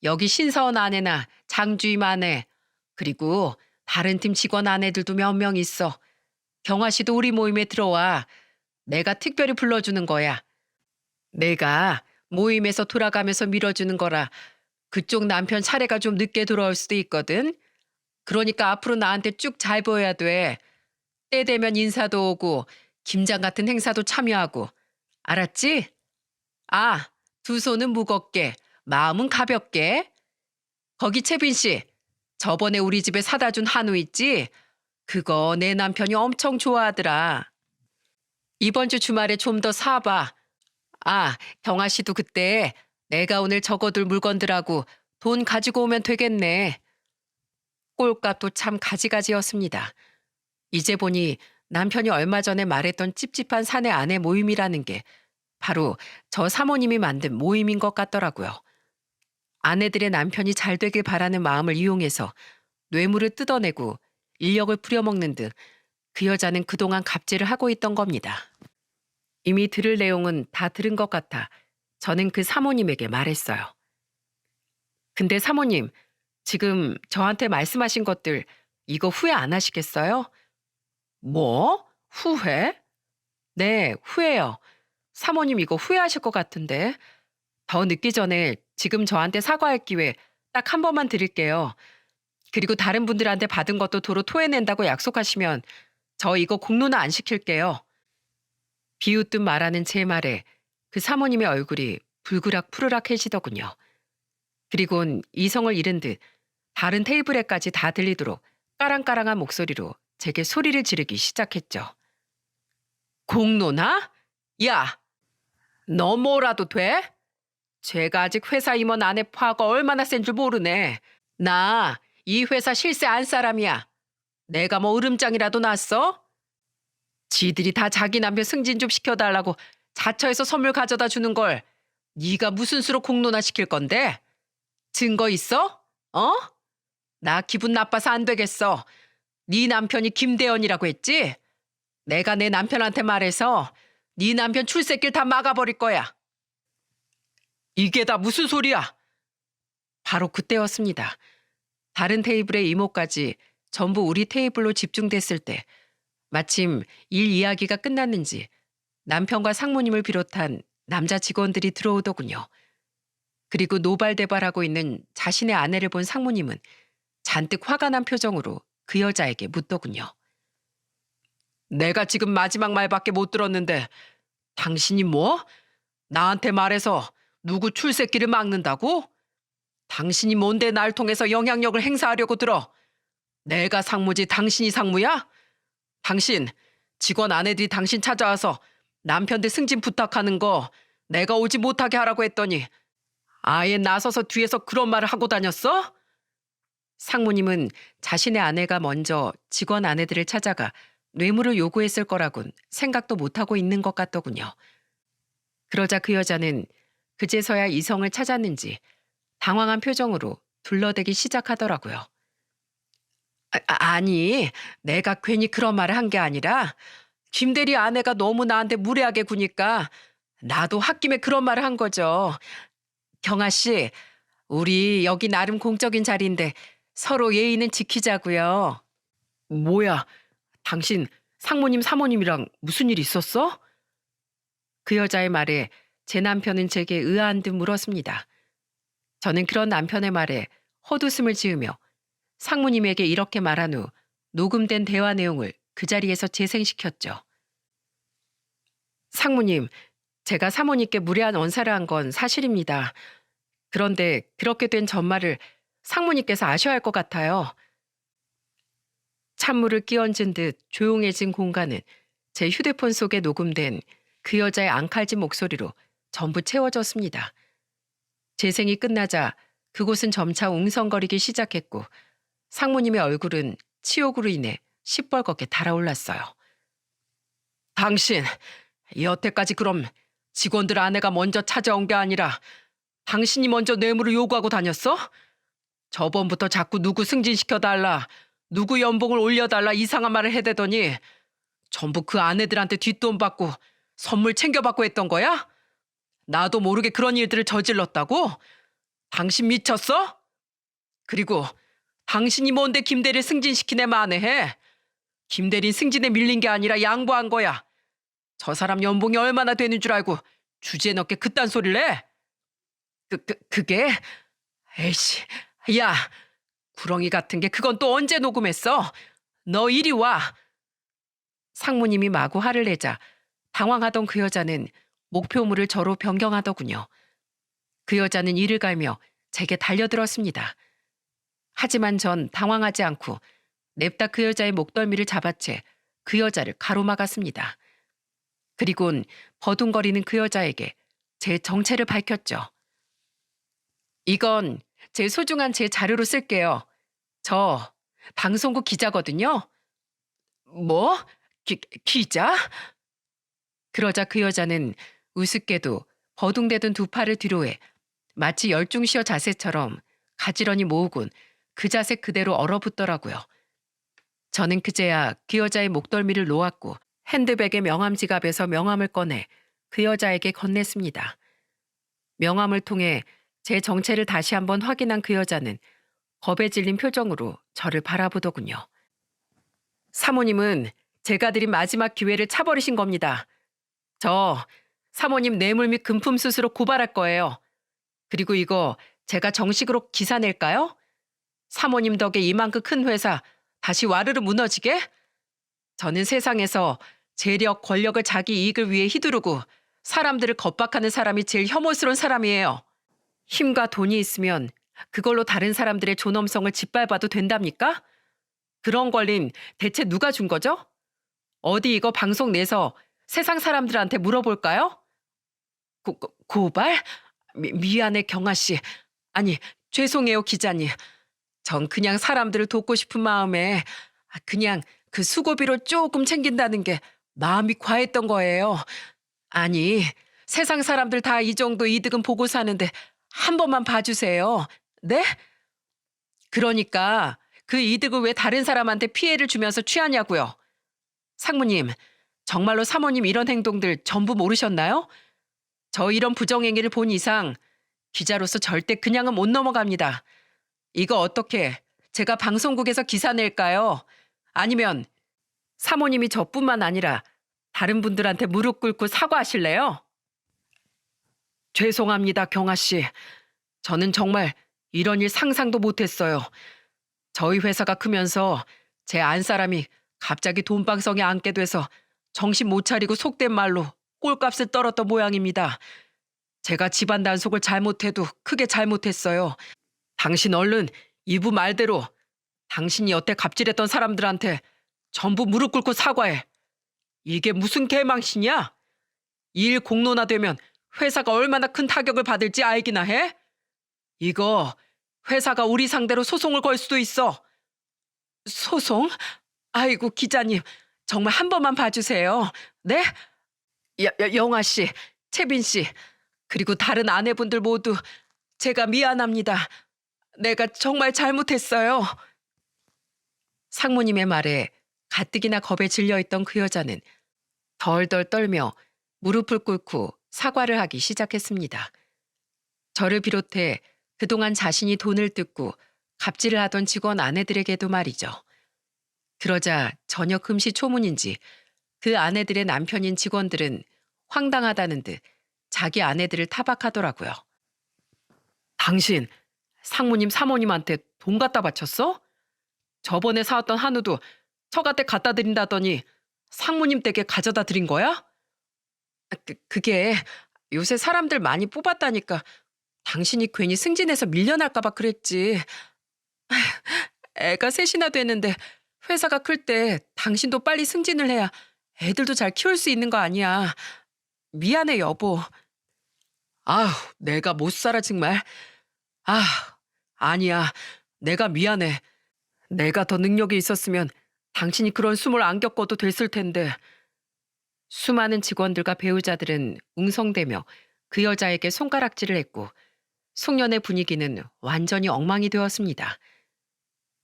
[SPEAKER 1] 여기 신사원 아내나 장주임 아내 그리고 다른 팀 직원 아내들도 몇 명 있어. 경아 씨도 우리 모임에 들어와. 내가 특별히 불러주는 거야. 내가 모임에서 돌아가면서 밀어주는 거라 그쪽 남편 차례가 좀 늦게 돌아올 수도 있거든. 그러니까 앞으로 나한테 쭉 잘 보여야 돼. 때 되면 인사도 오고 김장 같은 행사도 참여하고. 알았지? 아, 두 손은 무겁게, 마음은 가볍게. 거기 채빈 씨, 저번에 우리 집에 사다 준 한우 있지? 그거 내 남편이 엄청 좋아하더라. 이번 주 주말에 좀 더 사봐. 아, 경아 씨도 그때 내가 오늘 적어둘 물건들하고 돈 가지고 오면 되겠네. 꼴값도 참 가지가지였습니다. 이제 보니 남편이 얼마 전에 말했던 찝찝한 사내 아내 모임이라는 게 바로 저 사모님이 만든 모임인 것 같더라고요. 아내들의 남편이 잘 되길 바라는 마음을 이용해서 뇌물을 뜯어내고 인력을 부려먹는 등 그 여자는 그동안 갑질을 하고 있던 겁니다. 이미 들을 내용은 다 들은 것 같아 저는 그 사모님에게 말했어요. 근데 사모님, 지금 저한테 말씀하신 것들 이거 후회 안 하시겠어요? 뭐? 후회? 네, 후회요. 사모님 이거 후회하실 것 같은데. 더 늦기 전에 지금 저한테 사과할 기회 딱 한 번만 드릴게요. 그리고 다른 분들한테 받은 것도 도로 토해낸다고 약속하시면 저 이거 공론화 안 시킬게요. 비웃듯 말하는 제 말에 그 사모님의 얼굴이 불그락 푸르락해지더군요. 그리곤 이성을 잃은 듯 다른 테이블에까지 다 들리도록 까랑까랑한 목소리로 제게 소리를 지르기 시작했죠. 공론화? 야, 너 뭐라도 돼? 제가 아직 회사 임원 아내 파가 얼마나 센 줄 모르네. 나 이 회사 실세 안 사람이야. 내가 뭐 으름장이라도 났어? 지들이 다 자기 남편 승진 좀 시켜달라고 자처해서 선물 가져다 주는 걸 네가 무슨 수로 공론화 시킬 건데? 증거 있어? 어? 나 기분 나빠서 안 되겠어. 네 남편이 김대현이라고 했지? 내가 내 남편한테 말해서 네 남편 출세길 다 막아버릴 거야. 이게 다 무슨 소리야? 바로 그때였습니다. 다른 테이블의 이모까지 전부 우리 테이블로 집중됐을 때 마침 일 이야기가 끝났는지 남편과 상무님을 비롯한 남자 직원들이 들어오더군요. 그리고 노발대발하고 있는 자신의 아내를 본 상무님은 잔뜩 화가 난 표정으로 그 여자에게 묻더군요. 내가 지금 마지막 말밖에 못 들었는데 당신이 뭐? 나한테 말해서 누구 출세길을 막는다고? 당신이 뭔데 날 통해서 영향력을 행사하려고 들어? 내가 상무지 당신이 상무야? 당신 직원 아내들이 당신 찾아와서 남편들 승진 부탁하는 거 내가 오지 못하게 하라고 했더니 아예 나서서 뒤에서 그런 말을 하고 다녔어? 상무님은 자신의 아내가 먼저 직원 아내들을 찾아가 뇌물을 요구했을 거라곤 생각도 못하고 있는 것 같더군요. 그러자 그 여자는 그제서야 이성을 찾았는지 당황한 표정으로 둘러대기 시작하더라고요. 아니, 내가 괜히 그런 말을 한 게 아니라 김대리 아내가 너무 나한테 무례하게 구니까 나도 홧김에 그런 말을 한 거죠. 경아 씨, 우리 여기 나름 공적인 자리인데 서로 예의는 지키자고요. 뭐야, 당신 상무님 사모님이랑 무슨 일 있었어? 그 여자의 말에 제 남편은 제게 의아한 듯 물었습니다. 저는 그런 남편의 말에 헛웃음을 지으며 상무님에게 이렇게 말한 후 녹음된 대화 내용을 그 자리에서 재생시켰죠. 상무님, 제가 사모님께 무례한 언사를 한 건 사실입니다. 그런데 그렇게 된 전말을 상무님께서 아셔야 할 것 같아요. 찬물을 끼얹은 듯 조용해진 공간은 제 휴대폰 속에 녹음된 그 여자의 앙칼진 목소리로 전부 채워졌습니다. 재생이 끝나자 그곳은 점차 웅성거리기 시작했고 상무님의 얼굴은 치욕으로 인해 시뻘겋게 달아올랐어요. 당신, 여태까지 그럼 직원들 아내가 먼저 찾아온 게 아니라 당신이 먼저 뇌물을 요구하고 다녔어? 저번부터 자꾸 누구 승진시켜달라, 누구 연봉을 올려달라 이상한 말을 해대더니 전부 그 아내들한테 뒷돈 받고 선물 챙겨받고 했던 거야? 나도 모르게 그런 일들을 저질렀다고? 당신 미쳤어? 그리고 당신이 뭔데 김대리를 승진시키네 만회해? 김대리 승진에 밀린 게 아니라 양보한 거야. 저 사람 연봉이 얼마나 되는 줄 알고 주제에 넣게 그딴 소리를 해? 그게? 에이씨, 야, 구렁이 같은 게 그건 또 언제 녹음했어? 너 이리 와. 상무님이 마구 화를 내자 당황하던 그 여자는 목표물을 저로 변경하더군요. 그 여자는 이를 갈며 제게 달려들었습니다. 하지만 전 당황하지 않고 냅다 그 여자의 목덜미를 잡아채 그 여자를 가로막았습니다. 그리곤 버둥거리는 그 여자에게 제 정체를 밝혔죠. 이건 제 소중한 제 자료로 쓸게요. 저 방송국 기자거든요. 뭐? 기자? 그러자 그 여자는 우습게도 버둥대던 두 팔을 뒤로해 마치 열중시어 자세처럼 가지런히 모으곤 그 자세 그대로 얼어붙더라고요. 저는 그제야 그 여자의 목덜미를 놓았고 핸드백의 명함 지갑에서 명함을 꺼내 그 여자에게 건넸습니다. 명함을 통해 제 정체를 다시 한번 확인한 그 여자는 겁에 질린 표정으로 저를 바라보더군요. 사모님은 제가 드린 마지막 기회를 차버리신 겁니다. 저 사모님 뇌물 및 금품 수수로 고발할 거예요. 그리고 이거 제가 정식으로 기사 낼까요? 사모님 덕에 이만큼 큰 회사 다시 와르르 무너지게? 저는 세상에서 재력, 권력을 자기 이익을 위해 휘두르고 사람들을 겁박하는 사람이 제일 혐오스러운 사람이에요. 힘과 돈이 있으면 그걸로 다른 사람들의 존엄성을 짓밟아도 된답니까? 그런 권리는 대체 누가 준 거죠? 어디 이거 방송 내서 세상 사람들한테 물어볼까요? 고발? 미안해 경아 씨. 아니 죄송해요 기자님. 전 그냥 사람들을 돕고 싶은 마음에 그냥 그 수고비로 조금 챙긴다는 게 마음이 과했던 거예요. 아니, 세상 사람들 다 이 정도 이득은 보고 사는데 한 번만 봐주세요. 네? 그러니까 그 이득을 왜 다른 사람한테 피해를 주면서 취하냐고요. 상무님, 정말로 사모님 이런 행동들 전부 모르셨나요? 저 이런 부정행위를 본 이상 기자로서 절대 그냥은 못 넘어갑니다. 이거 어떻게 제가 방송국에서 기사 낼까요? 아니면 사모님이 저뿐만 아니라 다른 분들한테 무릎 꿇고 사과하실래요? 죄송합니다, 경아 씨. 저는 정말 이런 일 상상도 못했어요. 저희 회사가 크면서 제 안사람이 갑자기 돈방석에 앉게 돼서 정신 못 차리고 속된 말로 꼴값을 떨었던 모양입니다. 제가 집안 단속을 잘못해도 크게 잘못했어요. 당신 얼른 이부 말대로 당신이 여태 갑질했던 사람들한테 전부 무릎 꿇고 사과해. 이게 무슨 개망신이야? 이 일 공론화되면 회사가 얼마나 큰 타격을 받을지 알기나 해? 이거 회사가 우리 상대로 소송을 걸 수도 있어. 소송? 아이고 기자님, 정말 한 번만 봐주세요. 네? 영아 씨, 채빈 씨, 그리고 다른 아내분들 모두 제가 미안합니다. 내가 정말 잘못했어요. 상무님의 말에 가뜩이나 겁에 질려있던 그 여자는 덜덜 떨며 무릎을 꿇고 사과를 하기 시작했습니다. 저를 비롯해 그동안 자신이 돈을 뜯고 갑질을 하던 직원 아내들에게도 말이죠. 그러자 저녁 금시초문인지 그 아내들의 남편인 직원들은 황당하다는 듯 자기 아내들을 타박하더라고요. 당신 상무님 사모님한테 돈 갖다 바쳤어? 저번에 사왔던 한우도 처갓댁 갖다 드린다더니 상무님 댁에 가져다 드린 거야? 그게 요새 사람들 많이 뽑았다니까 당신이 괜히 승진해서 밀려날까 봐 그랬지. 애가 셋이나 되는데 회사가 클 때 당신도 빨리 승진을 해야 애들도 잘 키울 수 있는 거 아니야. 미안해 여보. 아휴 내가 못 살아 정말. 아 아니야 내가 미안해. 내가 더 능력이 있었으면 당신이 그런 숨을 안 겪어도 됐을 텐데. 수많은 직원들과 배우자들은 웅성대며 그 여자에게 손가락질을 했고 송년회 분위기는 완전히 엉망이 되었습니다.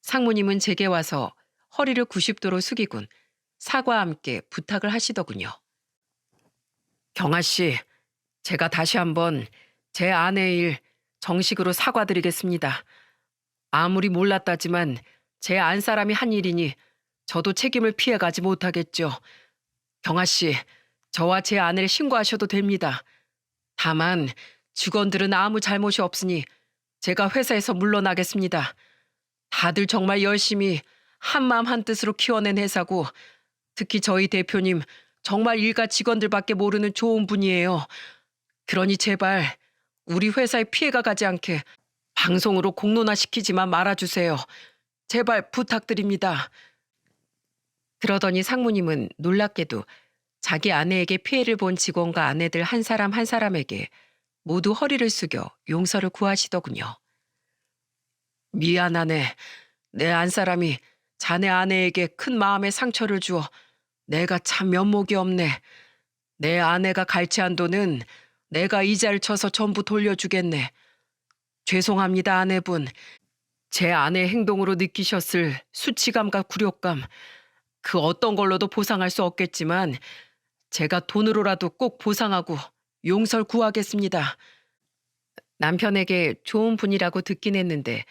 [SPEAKER 1] 상무님은 제게 와서 허리를 90도로 숙이곤 사과와 함께 부탁을 하시더군요. 경아 씨, 제가 다시 한번 제 아내의 일 정식으로 사과드리겠습니다. 아무리 몰랐다지만 제 안사람이 한 일이니 저도 책임을 피해가지 못하겠죠. 경아 씨, 저와 제 아내를 신고하셔도 됩니다. 다만 직원들은 아무 잘못이 없으니 제가 회사에서 물러나겠습니다. 다들 정말 열심히 한마음 한뜻으로 키워낸 회사고 특히 저희 대표님 정말 일가 직원들밖에 모르는 좋은 분이에요. 그러니 제발 우리 회사에 피해가 가지 않게 방송으로 공론화시키지만 말아주세요. 제발 부탁드립니다. 그러더니 상무님은 놀랍게도 자기 아내에게 피해를 본 직원과 아내들 한 사람 한 사람에게 모두 허리를 숙여 용서를 구하시더군요. 미안하네. 내 안사람이 자네 아내에게 큰 마음의 상처를 주어 내가 참 면목이 없네. 내 아내가 갈취한 돈은 내가 이자를 쳐서 전부 돌려주겠네. 죄송합니다 아내분. 제 아내 행동으로 느끼셨을 수치감과 굴욕감 그 어떤 걸로도 보상할 수 없겠지만 제가 돈으로라도 꼭 보상하고 용서를 구하겠습니다. 남편에게 좋은 분이라고 듣긴 했는데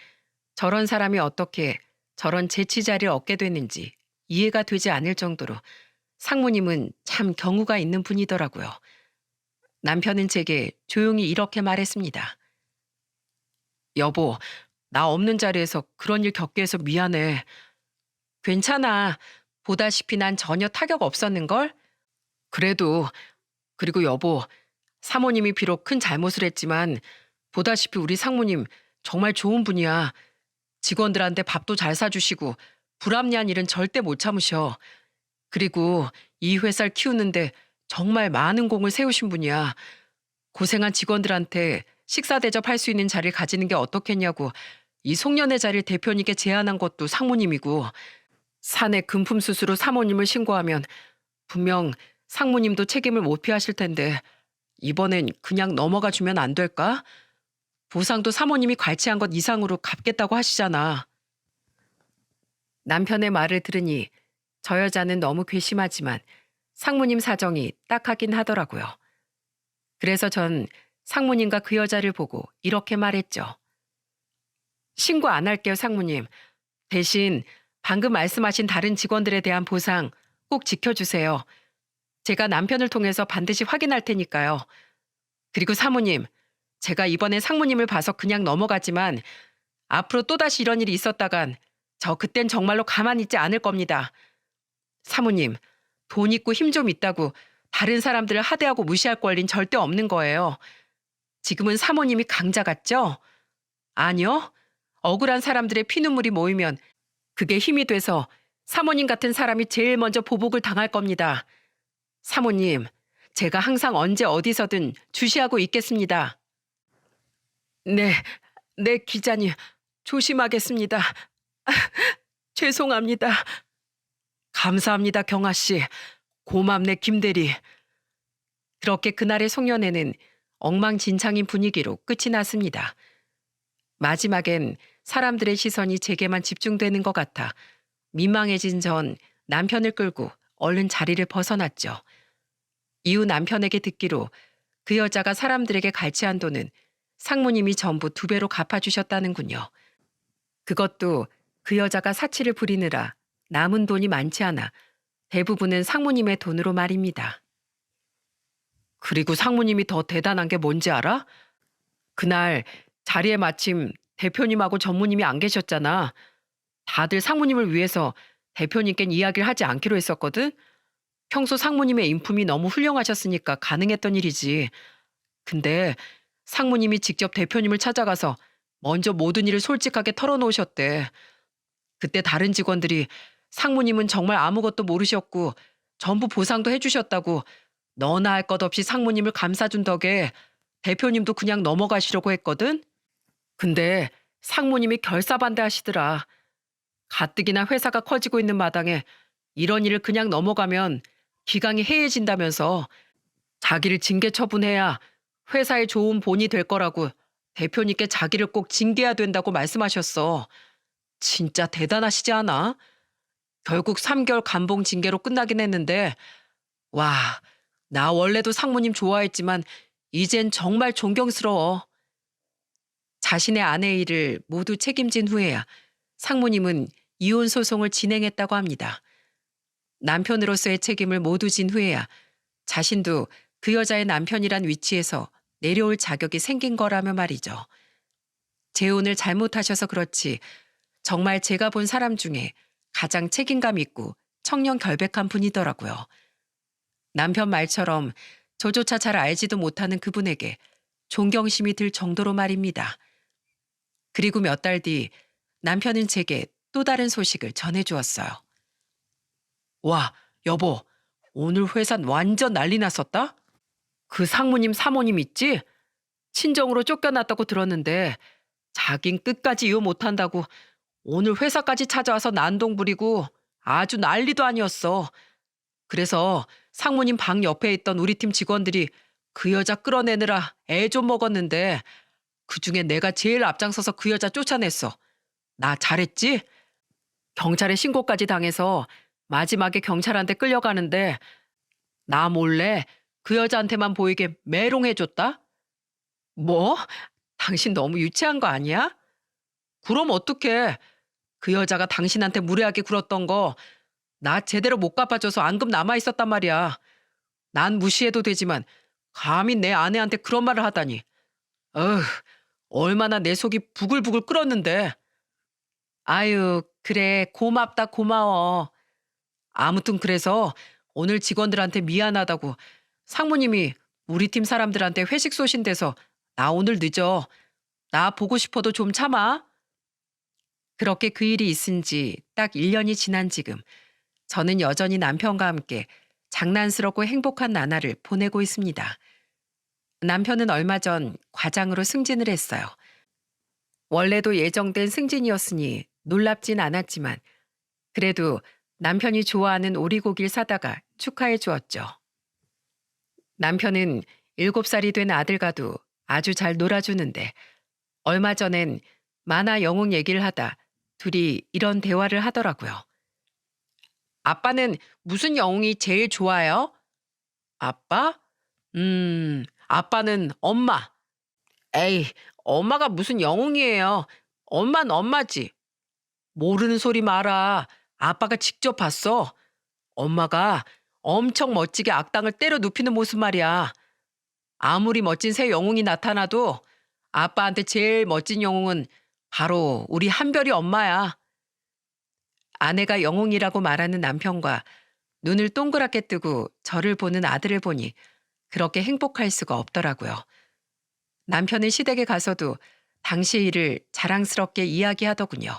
[SPEAKER 1] 저런 사람이 어떻게 저런 재치 자리를 얻게 됐는지 이해가 되지 않을 정도로 상무님은 참 경우가 있는 분이더라고요. 남편은 제게 조용히 이렇게 말했습니다. 여보, 나 없는 자리에서 그런 일 겪게 해서 미안해. 괜찮아. 보다시피 난 전혀 타격 없었는걸? 그리고 여보, 사모님이 비록 큰 잘못을 했지만 보다시피 우리 상무님 정말 좋은 분이야. 직원들한테 밥도 잘 사주시고 불합리한 일은 절대 못 참으셔. 그리고 이 회사를 키우는데 정말 많은 공을 세우신 분이야. 고생한 직원들한테 식사 대접할 수 있는 자리를 가지는 게 어떻겠냐고 이 송년회 자리를 대표님께 제안한 것도 상무님이고 사내 금품 수수로 사모님을 신고하면 분명 상무님도 책임을 못 피하실 텐데 이번엔 그냥 넘어가 주면 안 될까? 보상도 사모님이 갈취한 것 이상으로 갚겠다고 하시잖아. 남편의 말을 들으니 저 여자는 너무 괘씸하지만 상무님 사정이 딱하긴 하더라고요. 그래서 전 상무님과 그 여자를 보고 이렇게 말했죠. 신고 안 할게요, 상무님. 대신 방금 말씀하신 다른 직원들에 대한 보상 꼭 지켜주세요. 제가 남편을 통해서 반드시 확인할 테니까요. 그리고 사모님, 제가 이번에 상무님을 봐서 그냥 넘어가지만 앞으로 또다시 이런 일이 있었다간 저 그땐 정말로 가만히 있지 않을 겁니다. 사모님, 돈 있고 힘 좀 있다고 다른 사람들을 하대하고 무시할 권리는 절대 없는 거예요. 지금은 사모님이 강자 같죠? 아니요. 억울한 사람들의 피눈물이 모이면 그게 힘이 돼서 사모님 같은 사람이 제일 먼저 보복을 당할 겁니다. 사모님, 제가 항상 언제 어디서든 주시하고 있겠습니다. 네, 네, 기자님. 조심하겠습니다. 죄송합니다. 감사합니다, 경아 씨. 고맙네, 김대리. 그렇게 그날의 송년회는 엉망진창인 분위기로 끝이 났습니다. 마지막엔 사람들의 시선이 제게만 집중되는 것 같아 민망해진 전 남편을 끌고 얼른 자리를 벗어났죠. 이후 남편에게 듣기로 그 여자가 사람들에게 갈취한 돈은 상무님이 전부 2배로 갚아주셨다는군요. 그것도 그 여자가 사치를 부리느라 남은 돈이 많지 않아 대부분은 상무님의 돈으로 말입니다. 그리고 상무님이 더 대단한 게 뭔지 알아? 그날 자리에 마침 대표님하고 전무님이 안 계셨잖아. 다들 상무님을 위해서 대표님께 이야기를 하지 않기로 했었거든. 평소 상무님의 인품이 너무 훌륭하셨으니까 가능했던 일이지. 근데 상무님이 직접 대표님을 찾아가서 먼저 모든 일을 솔직하게 털어놓으셨대. 그때 다른 직원들이 상무님은 정말 아무것도 모르셨고 전부 보상도 해주셨다고 너나 할 것 없이 상무님을 감싸준 덕에 대표님도 그냥 넘어가시려고 했거든. 근데 상무님이 결사반대하시더라. 가뜩이나 회사가 커지고 있는 마당에 이런 일을 그냥 넘어가면 기강이 해해진다면서 자기를 징계 처분해야 회사에 좋은 본이 될 거라고 대표님께 자기를 꼭 징계해야 된다고 말씀하셨어. 진짜 대단하시지 않아? 결국 3개월 감봉 징계로 끝나긴 했는데 와, 나 원래도 상무님 좋아했지만 이젠 정말 존경스러워. 자신의 아내의 일을 모두 책임진 후에야 상무님은 이혼 소송을 진행했다고 합니다. 남편으로서의 책임을 모두 진 후에야 자신도 그 여자의 남편이란 위치에서 내려올 자격이 생긴 거라며 말이죠. 재혼을 잘못하셔서 그렇지 정말 제가 본 사람 중에 가장 책임감 있고 청렴 결백한 분이더라고요. 남편 말처럼 저조차 잘 알지도 못하는 그분에게 존경심이 들 정도로 말입니다. 그리고 몇 달 뒤 남편은 제게 또 다른 소식을 전해주었어요. 와, 여보, 오늘 회사는 완전 난리 났었다? 그 상무님 사모님 있지? 친정으로 쫓겨났다고 들었는데 자긴 끝까지 이혼 못한다고 오늘 회사까지 찾아와서 난동 부리고 아주 난리도 아니었어. 그래서 상무님 방 옆에 있던 우리 팀 직원들이 그 여자 끌어내느라 애 좀 먹었는데 그중에 내가 제일 앞장서서 그 여자 쫓아냈어. 나 잘했지? 경찰에 신고까지 당해서 마지막에 경찰한테 끌려가는데 나 몰래 그 여자한테만 보이게 메롱해줬다? 뭐? 당신 너무 유치한 거 아니야? 그럼 어떡해. 그 여자가 당신한테 무례하게 굴었던 거 나 제대로 못 갚아줘서 앙금 남아있었단 말이야. 난 무시해도 되지만 감히 내 아내한테 그런 말을 하다니. 어휴, 얼마나 내 속이 부글부글 끓었는데. 아유, 그래. 고맙다, 고마워. 아무튼 그래서 오늘 직원들한테 미안하다고 상무님이 우리 팀 사람들한테 회식 쏘신대서 나 오늘 늦어. 나 보고 싶어도 좀 참아. 그렇게 그 일이 있은 지 딱 1년이 지난 지금 저는 여전히 남편과 함께 장난스럽고 행복한 나날을 보내고 있습니다. 남편은 얼마 전 과장으로 승진을 했어요. 원래도 예정된 승진이었으니 놀랍진 않았지만 그래도 남편이 좋아하는 오리고기를 사다가 축하해 주었죠. 남편은 7살이 된 아들과도 아주 잘 놀아주는데 얼마 전엔 만화 영웅 얘기를 하다 둘이 이런 대화를 하더라고요. 아빠는 무슨 영웅이 제일 좋아요? 아빠? 아빠는 엄마. 에이, 엄마가 무슨 영웅이에요. 엄만 엄마지. 모르는 소리 마라. 아빠가 직접 봤어. 엄마가 엄청 멋지게 악당을 때려 눕히는 모습 말이야. 아무리 멋진 새 영웅이 나타나도 아빠한테 제일 멋진 영웅은 바로 우리 한별이 엄마야. 아내가 영웅이라고 말하는 남편과 눈을 동그랗게 뜨고 저를 보는 아들을 보니 그렇게 행복할 수가 없더라고요. 남편은 시댁에 가서도 당시 일을 자랑스럽게 이야기하더군요.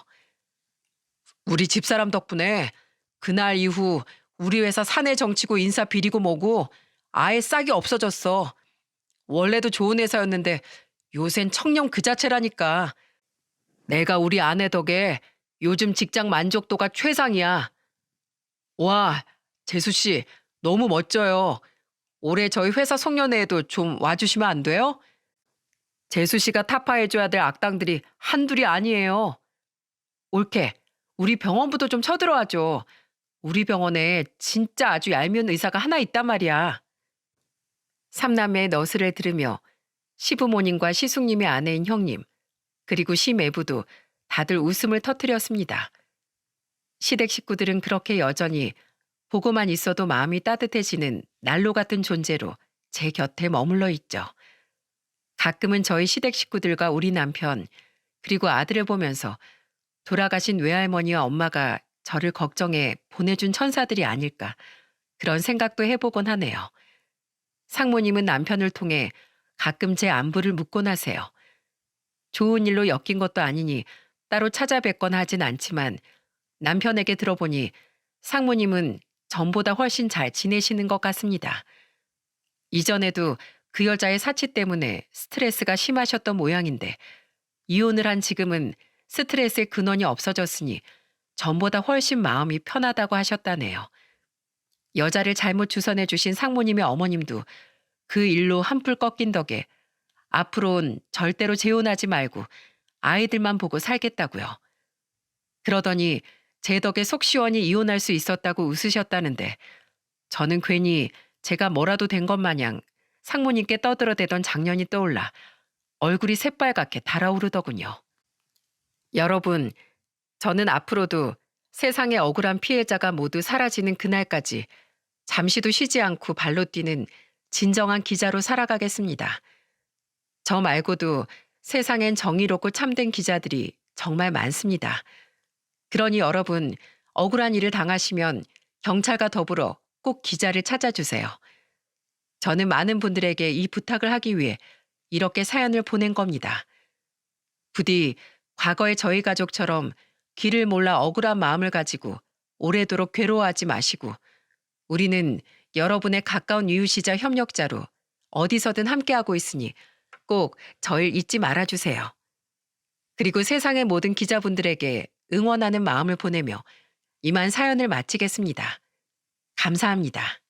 [SPEAKER 1] 우리 집사람 덕분에 그날 이후 우리 회사 사내 정치고 인사 비리고 뭐고 아예 싹이 없어졌어. 원래도 좋은 회사였는데 요샌 청렴 그 자체라니까. 내가 우리 아내 덕에 요즘 직장 만족도가 최상이야. 와, 재수 씨 너무 멋져요. 올해 저희 회사 송년회에도 좀 와주시면 안 돼요? 재수 씨가 타파해줘야 될 악당들이 한둘이 아니에요. 옳게 우리 병원부도 좀 쳐들어와줘. 우리 병원에 진짜 아주 얄미운 의사가 하나 있단 말이야. 삼남매의 너스를 들으며 시부모님과 시숙님의 아내인 형님, 그리고 시매부도 다들 웃음을 터뜨렸습니다. 시댁 식구들은 그렇게 여전히 보고만 있어도 마음이 따뜻해지는 난로 같은 존재로 제 곁에 머물러 있죠. 가끔은 저희 시댁 식구들과 우리 남편, 그리고 아들을 보면서 돌아가신 외할머니와 엄마가 저를 걱정해 보내준 천사들이 아닐까 그런 생각도 해보곤 하네요. 상무님은 남편을 통해 가끔 제 안부를 묻곤 하세요. 좋은 일로 엮인 것도 아니니 따로 찾아뵙거나 하진 않지만 남편에게 들어보니 상무님은 전보다 훨씬 잘 지내시는 것 같습니다. 이전에도 그 여자의 사치 때문에 스트레스가 심하셨던 모양인데 이혼을 한 지금은 스트레스의 근원이 없어졌으니 전보다 훨씬 마음이 편하다고 하셨다네요. 여자를 잘못 주선해 주신 상무님의 어머님도 그 일로 한풀 꺾인 덕에 앞으로는 절대로 재혼하지 말고 아이들만 보고 살겠다고요. 그러더니 제 덕에 속 시원히 이혼할 수 있었다고 웃으셨다는데 저는 괜히 제가 뭐라도 된 것 마냥 상무님께 떠들어대던 장년이 떠올라 얼굴이 새빨갛게 달아오르더군요. 여러분, 저는 앞으로도 세상의 억울한 피해자가 모두 사라지는 그날까지 잠시도 쉬지 않고 발로 뛰는 진정한 기자로 살아가겠습니다. 저 말고도 세상엔 정의롭고 참된 기자들이 정말 많습니다. 그러니 여러분, 억울한 일을 당하시면 경찰과 더불어 꼭 기자를 찾아주세요. 저는 많은 분들에게 이 부탁을 하기 위해 이렇게 사연을 보낸 겁니다. 부디 과거의 저희 가족처럼 길을 몰라 억울한 마음을 가지고 오래도록 괴로워하지 마시고 우리는 여러분의 가까운 이웃이자 협력자로 어디서든 함께하고 있으니 꼭 저를 잊지 말아주세요. 그리고 세상의 모든 기자분들에게 응원하는 마음을 보내며 이만 사연을 마치겠습니다. 감사합니다.